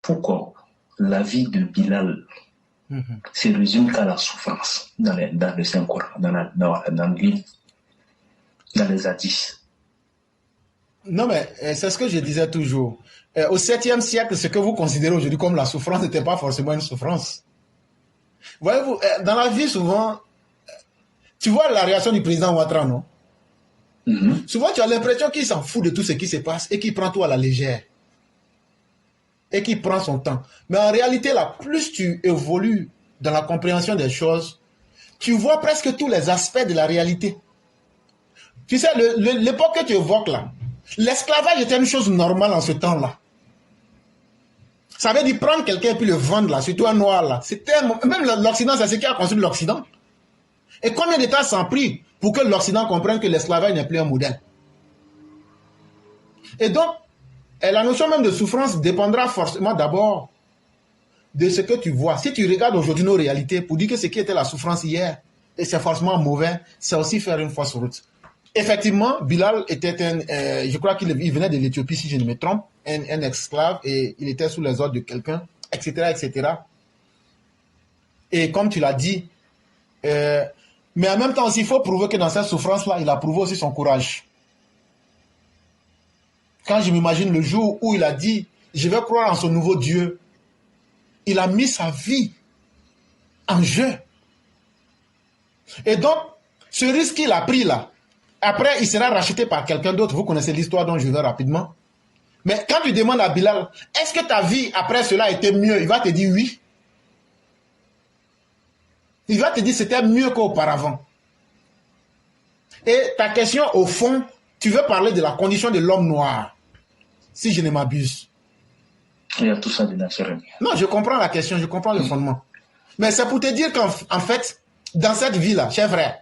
pourquoi la vie de Bilal se résume qu'à la souffrance dans le Saint-Coran, dans le livre, dans les hadiths. Non, mais c'est ce que je disais toujours. Au 7e siècle, ce que vous considérez aujourd'hui comme la souffrance n'était pas forcément une souffrance. Voyez-vous, dans la vie, souvent, tu vois la réaction du président Ouattara, non? Souvent, tu as l'impression qu'il s'en fout de tout ce qui se passe et qu'il prend tout à la légère. Et qu'il prend son temps. Mais en réalité, là, plus tu évolues dans la compréhension des choses, tu vois presque tous les aspects de la réalité. Tu sais, l'époque que tu évoques là, l'esclavage était une chose normale en ce temps-là. Ça veut dire prendre quelqu'un et puis le vendre là, surtout un noir là. Même l'Occident, c'est ce qui a construit l'Occident. Et combien de temps ça a pris pour que l'Occident comprenne que l'esclavage n'est plus un modèle? Et donc, la notion même de souffrance dépendra forcément d'abord de ce que tu vois. Si tu regardes aujourd'hui nos réalités pour dire que ce qui était la souffrance hier, et c'est forcément mauvais, c'est aussi faire une fausse route. Effectivement, Bilal était je crois qu'il venait de l'Éthiopie, si je ne me trompe, un esclave, et il était sous les ordres de quelqu'un, etc., etc. Et comme tu l'as dit, mais en même temps aussi, il faut prouver que dans cette souffrance-là, il a prouvé aussi son courage. Quand je m'imagine le jour où il a dit, je vais croire en son nouveau Dieu, il a mis sa vie en jeu. Et donc, ce risque qu'il a pris là, après, il sera racheté par quelqu'un d'autre. Vous connaissez l'histoire dont je vais rapidement. Mais quand tu demandes à Bilal, est-ce que ta vie après cela a été mieux? Il va te dire oui. Il va te dire c'était mieux qu'auparavant. Et ta question, au fond, tu veux parler de la condition de l'homme noir, si je ne m'abuse. Il y a tout ça de naturel. Non, je comprends la question, je comprends le fondement. Mais c'est pour te dire qu'en fait, dans cette vie-là, cher frère,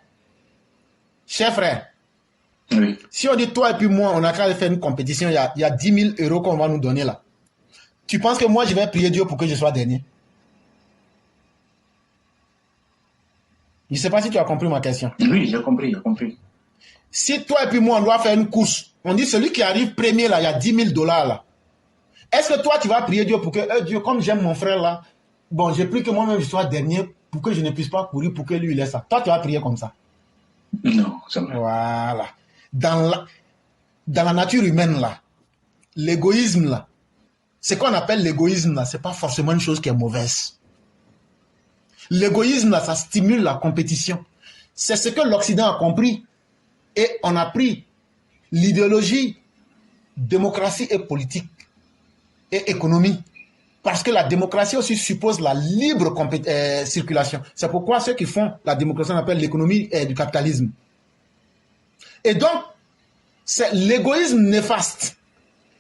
oui. Si on dit toi et puis moi, on a qu'à faire une compétition, il y a 10 000 € qu'on va nous donner là. Tu penses que moi, je vais prier Dieu pour que je sois dernier? Je ne sais pas si tu as compris ma question. Oui, j'ai compris. Si toi et puis moi, on doit faire une course, on dit celui qui arrive premier là, il y a 10 000 $ là. Est-ce que toi, tu vas prier Dieu pour que, Dieu, comme j'aime mon frère là, bon, j'ai pris que moi-même je sois dernier pour que je ne puisse pas courir pour que lui il ait ça. Toi, tu vas prier comme ça? Non, c'est vrai. Voilà. Dans la nature humaine là, l'égoïsme là, ce qu'on appelle l'égoïsme là, c'est pas forcément une chose qui est mauvaise. L'égoïsme là, ça stimule la compétition. C'est ce que l'Occident a compris. Et on a pris l'idéologie démocratie et politique et économie. Parce que la démocratie aussi suppose la libre circulation. C'est pourquoi ceux qui font la démocratie, on appelle l'économie du capitalisme. Et donc, c'est l'égoïsme néfaste.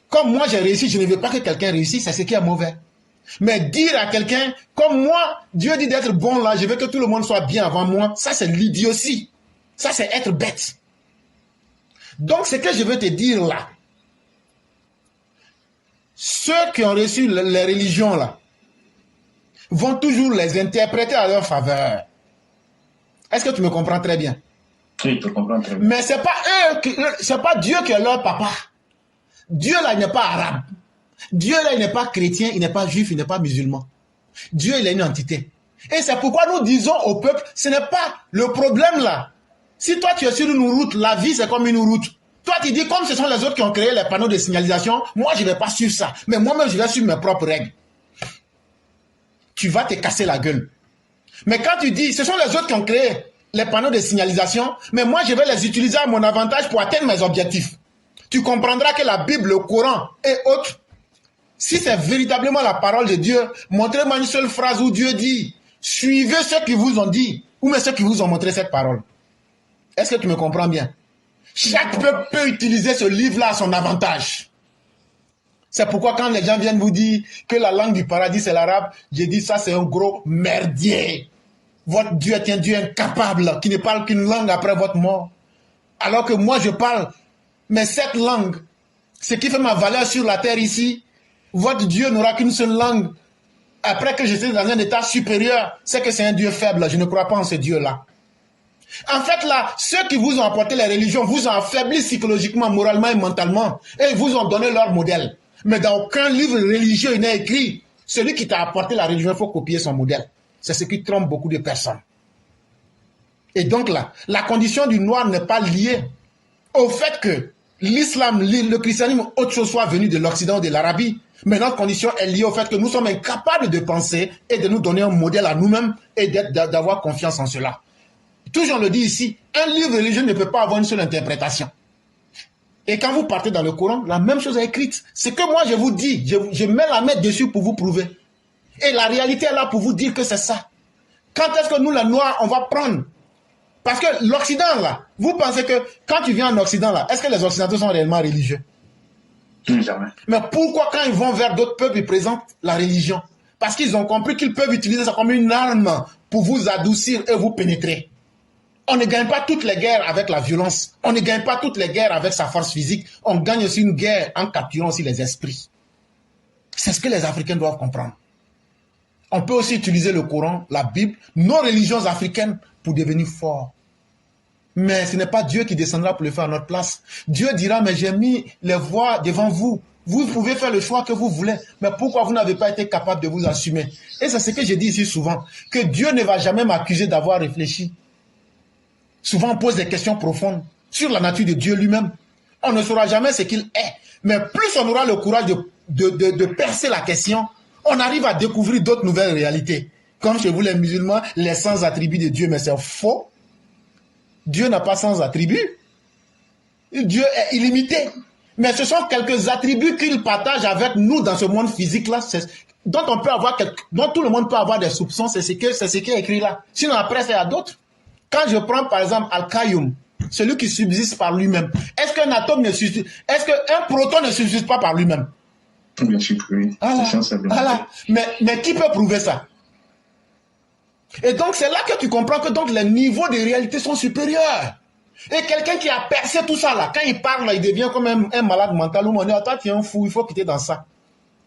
Comme moi j'ai réussi, je ne veux pas que quelqu'un réussisse, c'est ce qui est mauvais. Mais dire à quelqu'un, comme moi, Dieu dit d'être bon là, je veux que tout le monde soit bien avant moi, ça c'est l'idiotie. Ça c'est être bête. Donc ce que je veux te dire là, ceux qui ont reçu les religions là, vont toujours les interpréter à leur faveur. Est-ce que tu me comprends très bien? Oui, je comprends très bien. Mais c'est pas c'est pas Dieu qui est leur papa. Dieu là, il n'est pas arabe. Dieu là, il n'est pas chrétien, il n'est pas juif, il n'est pas musulman. Dieu, il est une entité. Et c'est pourquoi nous disons au peuple, ce n'est pas le problème là. Si toi tu es sur une route, la vie c'est comme une route. Toi tu dis, comme ce sont les autres qui ont créé les panneaux de signalisation, moi je ne vais pas suivre ça. Mais moi-même je vais suivre mes propres règles. Tu vas te casser la gueule. Mais quand tu dis, ce sont les autres qui ont créé les panneaux de signalisation, mais moi je vais les utiliser à mon avantage pour atteindre mes objectifs. Tu comprendras que la Bible, le Coran et autres, si c'est véritablement la parole de Dieu, montrez-moi une seule phrase où Dieu dit, suivez ceux qui vous ont dit, ou même ceux qui vous ont montré cette parole. Est-ce que tu me comprends bien? Chaque peuple peut utiliser ce livre-là à son avantage. C'est pourquoi quand les gens viennent vous dire que la langue du paradis c'est l'arabe, je dis ça c'est un gros merdier. Votre Dieu est un Dieu incapable qui ne parle qu'une langue après votre mort. Alors que moi je parle, mais cette langue, ce qui fait ma valeur sur la terre ici, votre Dieu n'aura qu'une seule langue. Après que je suis dans un état supérieur, c'est que c'est un Dieu faible. Je ne crois pas en ce Dieu-là. En fait, là, ceux qui vous ont apporté les religions vous ont affaibli psychologiquement, moralement et mentalement. Et ils vous ont donné leur modèle. Mais dans aucun livre religieux il n'est écrit Celui qui t'a apporté la religion, il faut copier son modèle. C'est ce qui trompe beaucoup de personnes. Et donc là, la condition du noir n'est pas liée au fait que l'islam, le christianisme, autre chose soit venu de l'Occident ou de l'Arabie. Mais notre condition est liée au fait que nous sommes incapables de penser et de nous donner un modèle à nous-mêmes et d'avoir confiance en cela. Toujours on le dit ici, un livre religieux ne peut pas avoir une seule interprétation. Et quand vous partez dans le Coran, la même chose est écrite. C'est que moi je vous dis, je mets la main dessus pour vous prouver. Et la réalité est là pour vous dire que c'est ça. Quand est-ce que nous, les Noirs, on va prendre? Parce que l'Occident, là, vous pensez que quand tu viens en Occident, là, est-ce que les Occidentaux sont réellement religieux? Jamais. Mais pourquoi quand ils vont vers d'autres peuples, ils présentent la religion? Parce qu'ils ont compris qu'ils peuvent utiliser ça comme une arme pour vous adoucir et vous pénétrer. On ne gagne pas toutes les guerres avec la violence. On ne gagne pas toutes les guerres avec sa force physique. On gagne aussi une guerre en capturant aussi les esprits. C'est ce que les Africains doivent comprendre. On peut aussi utiliser le Coran, la Bible, nos religions africaines pour devenir forts. Mais ce n'est pas Dieu qui descendra pour le faire à notre place. Dieu dira, mais j'ai mis les voies devant vous. Vous pouvez faire le choix que vous voulez. Mais pourquoi vous n'avez pas été capable de vous assumer? Et c'est ce que je dis ici souvent, que Dieu ne va jamais m'accuser d'avoir réfléchi. Souvent, on pose des questions profondes sur la nature de Dieu lui-même. On ne saura jamais ce qu'il est. Mais plus on aura le courage de percer la question, on arrive à découvrir d'autres nouvelles réalités. Comme chez vous les musulmans, les 100 attributs de Dieu, mais c'est faux. Dieu n'a pas 100 attributs. Dieu est illimité. Mais ce sont quelques attributs qu'il partage avec nous dans ce monde physique-là, dont tout le monde peut avoir des soupçons, c'est ce qui est écrit là. Sinon, après, c'est à d'autres. Quand je prends par exemple Al-Qayyum, celui qui subsiste par lui-même, est-ce qu'un atome ne subsiste, est-ce qu'un proton ne subsiste pas par lui-même? Bien sûr que oui. Voilà. Mais qui peut prouver ça? Et donc c'est là que tu comprends que donc les niveaux de réalité sont supérieurs. Et quelqu'un qui a percé tout ça là, quand il parle, là, il devient comme un malade mental. Où on dit, toi tu es un fou, il faut quitter dans ça.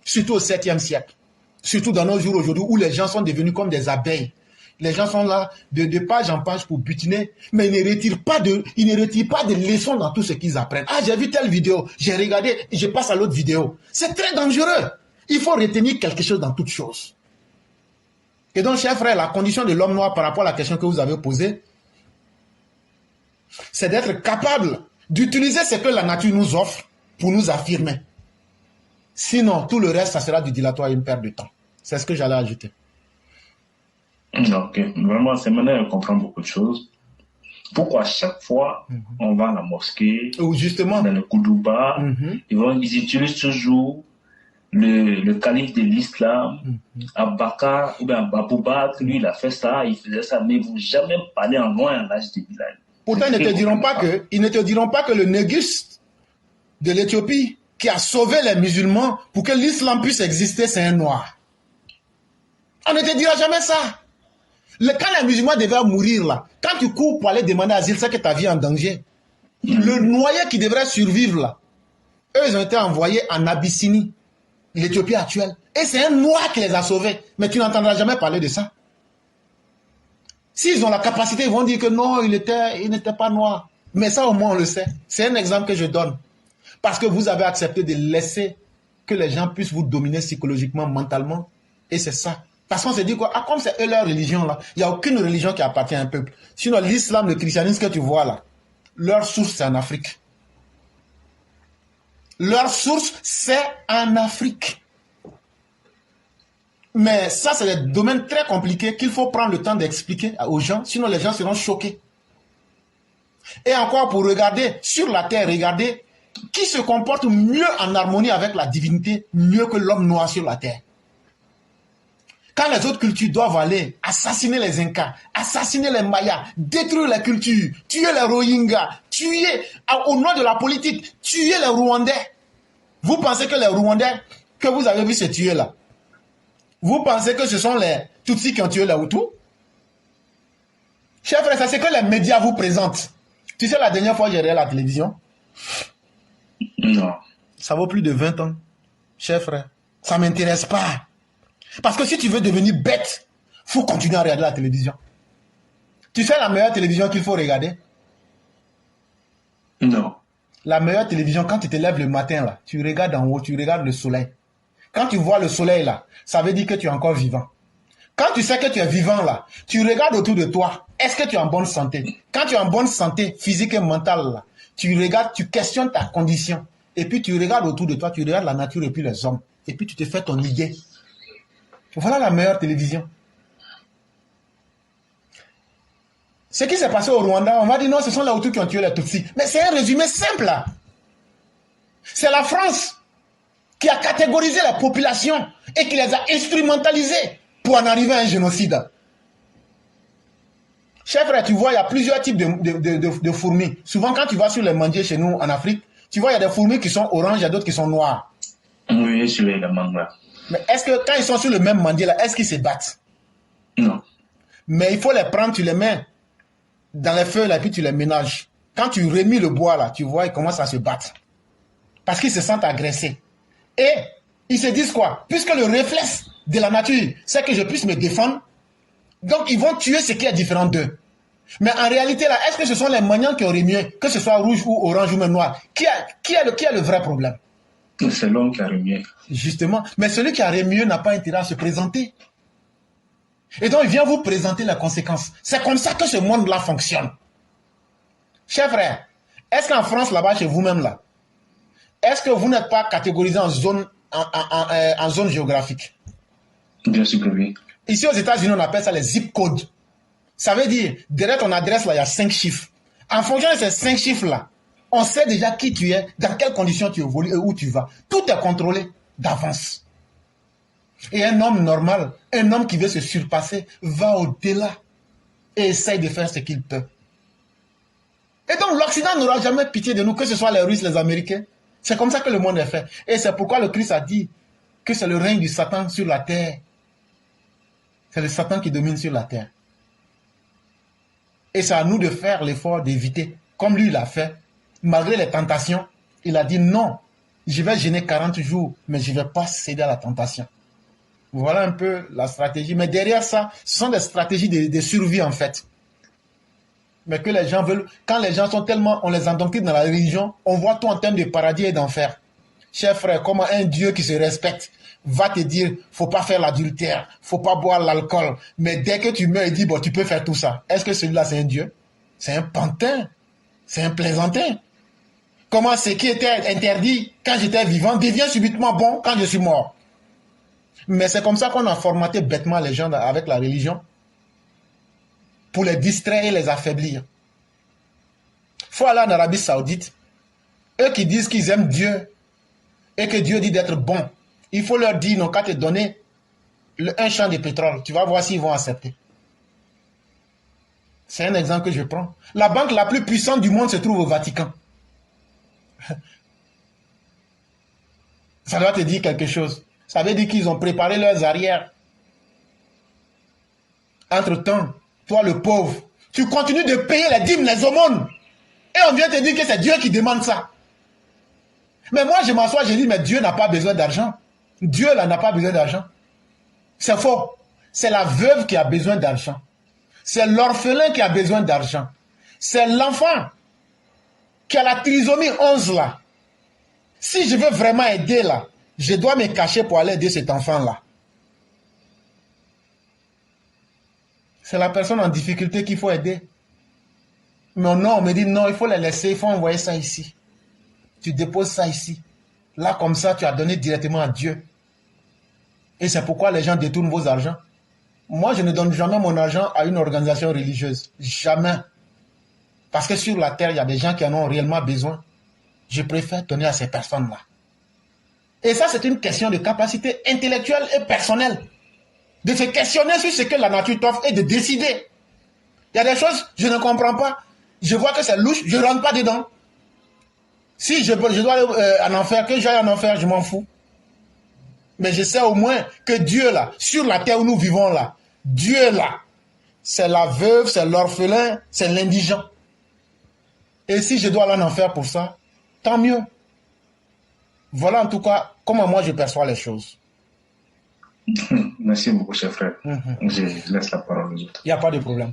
Surtout au 7e siècle. Surtout dans nos jours aujourd'hui où les gens sont devenus comme des abeilles. Les gens sont là de page en page pour butiner, mais ils ne retirent pas de leçons dans tout ce qu'ils apprennent. Ah, j'ai vu telle vidéo, j'ai regardé, je passe à l'autre vidéo. C'est très dangereux. Il faut retenir quelque chose dans toute chose. Et donc, chers frères, la condition de l'homme noir par rapport à la question que vous avez posée, c'est d'être capable d'utiliser ce que la nature nous offre pour nous affirmer. Sinon, tout le reste, ça sera du dilatoire et une perte de temps. C'est ce que j'allais ajouter. Ok, vraiment, c'est maintenant qu'on comprend beaucoup de choses. Pourquoi chaque fois on va à la mosquée, ou justement dans le Koudouba, ils utilisent toujours le calife de l'islam, Abakar, ou bien Abou Bakr, lui il a fait ça, il faisait ça, mais ils ne vont jamais parler en loin à l'âge de Bilal. Pourtant, ils ne te diront pas que le Négus de l'Éthiopie qui a sauvé les musulmans pour que l'islam puisse exister, c'est un noir. On ne te dira jamais ça. Quand les musulmans devaient mourir là, quand tu cours pour aller demander asile, c'est que ta vie est en danger. Le noyé qui devrait survivre là, eux ils ont été envoyés en Abyssinie, l'Éthiopie actuelle. Et c'est un noir qui les a sauvés. Mais tu n'entendras jamais parler de ça. S'ils ont la capacité, ils vont dire que non, il n'était pas noir. Mais ça au moins on le sait. C'est un exemple que je donne. Parce que vous avez accepté de laisser que les gens puissent vous dominer psychologiquement, mentalement. Et c'est ça. Parce qu'on se dit quoi, comme c'est eux leur religion là, il n'y a aucune religion qui appartient à un peuple. Sinon l'islam, le christianisme que tu vois là, leur source c'est en Afrique. Leur source c'est en Afrique. Mais ça c'est des domaines très compliqués qu'il faut prendre le temps d'expliquer aux gens, sinon les gens seront choqués. Et encore pour regarder sur la terre, regardez qui se comporte mieux en harmonie avec la divinité, mieux que l'homme noir sur la terre. Quand les autres cultures doivent aller assassiner les Incas, assassiner les Mayas, détruire les cultures, tuer les Rohingyas, tuer, au nom de la politique, tuer les Rwandais. Vous pensez que les Rwandais que vous avez vu se tuer là, vous pensez que ce sont les Tutsis qui ont tué les Hutus? Chers frères, c'est ce que les médias vous présentent. Tu sais, la dernière fois que j'ai regardé la télévision, non. Ça vaut plus de 20 ans. Chers frères, ça ne m'intéresse pas. Parce que si tu veux devenir bête, il faut continuer à regarder la télévision. Tu sais la meilleure télévision qu'il faut regarder? Non. La meilleure télévision, quand tu te lèves le matin, là, tu regardes en haut, tu regardes le soleil. Quand tu vois le soleil là, ça veut dire que tu es encore vivant. Quand tu sais que tu es vivant là, tu regardes autour de toi. Est-ce que tu es en bonne santé? Quand tu es en bonne santé physique et mentale là, tu regardes, tu questionnes ta condition. Et puis tu regardes autour de toi, tu regardes la nature et puis les hommes. Et puis tu te fais ton idée. Voilà la meilleure télévision. Ce qui s'est passé au Rwanda, on va dire non, ce sont les Hutus qui ont tué les Tutsis. Mais c'est un résumé simple là. C'est la France qui a catégorisé la population et qui les a instrumentalisés pour en arriver à un génocide. Cher frère, tu vois, il y a plusieurs types de fourmis. Souvent, quand tu vas sur les mandiers chez nous en Afrique, tu vois, il y a des fourmis qui sont oranges, il y a d'autres qui sont noires. Oui, sur les mangas. Mais est-ce que quand ils sont sur le même mandier là, est-ce qu'ils se battent? Non. Mais il faut les prendre, tu les mets dans les feuilles là, et puis tu les ménages. Quand tu remis le bois là, tu vois, ils commencent à se battre. Parce qu'ils se sentent agressés. Et ils se disent quoi? Puisque le réflexe de la nature, c'est que je puisse me défendre, donc ils vont tuer ce qui est différent d'eux. Mais en réalité là, est-ce que ce sont les maniants qui auraient mieux, que ce soit rouge ou orange ou même noir? Qui a le vrai problème? C'est l'homme qui a mieux. Justement. Mais celui qui a mieux n'a pas intérêt à se présenter. Et donc il vient vous présenter les conséquences. C'est comme ça que ce monde-là fonctionne. Chers frères, est-ce qu'en France là-bas, chez vous-même là, est-ce que vous n'êtes pas catégorisé en zone, en zone géographique? Bien sûr que oui. Ici aux États-Unis, on appelle ça les zip codes. Ça veut dire, derrière ton adresse, là, il y a 5 chiffres. En fonction de ces 5 chiffres-là, on sait déjà qui tu es, dans quelles conditions tu évolues et où tu vas. Tout est contrôlé d'avance. Et un homme normal, un homme qui veut se surpasser, va au-delà et essaye de faire ce qu'il peut. Et donc l'Occident n'aura jamais pitié de nous, que ce soit les Russes, les Américains. C'est comme ça que le monde est fait. Et c'est pourquoi le Christ a dit que c'est le règne du Satan sur la terre. C'est le Satan qui domine sur la terre. Et c'est à nous de faire l'effort d'éviter, comme lui l'a fait. Malgré les tentations, il a dit non, je vais jeûner 40 jours, mais je ne vais pas céder à la tentation. Voilà un peu la stratégie. Mais derrière ça, ce sont des stratégies de survie en fait. Mais que les gens veulent, quand les gens sont tellement, on les endoctrine dans la religion, on voit tout en termes de paradis et d'enfer. Cher frère, comment un Dieu qui se respecte va te dire, faut pas faire l'adultère, faut pas boire l'alcool, mais dès que tu meurs, il dit, bon, tu peux faire tout ça. Est-ce que celui-là, c'est un Dieu? C'est un pantin, c'est un plaisantin. Comment ce qui était interdit quand j'étais vivant devient subitement bon quand je suis mort? Mais c'est comme ça qu'on a formaté bêtement les gens avec la religion, pour les distraire et les affaiblir. Il faut aller en Arabie Saoudite. Eux qui disent qu'ils aiment Dieu et que Dieu dit d'être bon, il faut leur dire, non, qu'à te donner un champ de pétrole, tu vas voir s'ils vont accepter. C'est un exemple que je prends. La banque la plus puissante du monde se trouve au Vatican. Ça doit te dire quelque chose. Ça veut dire qu'ils ont préparé leurs arrières. Entre-temps, toi le pauvre, tu continues de payer les dîmes, les aumônes. Et on vient te dire que c'est Dieu qui demande ça. Mais moi je m'assois, je dis, mais Dieu n'a pas besoin d'argent. Dieu là n'a pas besoin d'argent. C'est faux. C'est la veuve qui a besoin d'argent. C'est l'orphelin qui a besoin d'argent. C'est l'enfant qui a la trisomie 11 là. Si je veux vraiment aider là, je dois me cacher pour aller aider cet enfant là. C'est la personne en difficulté qu'il faut aider. Mais non, on me dit non, il faut les laisser, il faut envoyer ça ici. Tu déposes ça ici. Là, comme ça, tu as donné directement à Dieu. Et c'est pourquoi les gens détournent vos argents. Moi, je ne donne jamais mon argent à une organisation religieuse. Jamais. Parce que sur la terre, il y a des gens qui en ont réellement besoin. Je préfère donner à ces personnes-là. Et ça, c'est une question de capacité intellectuelle et personnelle. De se questionner sur ce que la nature t'offre et de décider. Il y a des choses, je ne comprends pas. Je vois que c'est louche, je ne rentre pas dedans. Si je dois aller en enfer, que j'aille en enfer, je m'en fous. Mais je sais au moins que Dieu là, sur la terre où nous vivons là, Dieu là, c'est la veuve, c'est l'orphelin, c'est l'indigent. Et si je dois aller en enfer pour ça, tant mieux. Voilà en tout cas comment moi je perçois les choses. Merci beaucoup, cher frère. Je laisse la parole aux autres. Il n'y a pas de problème.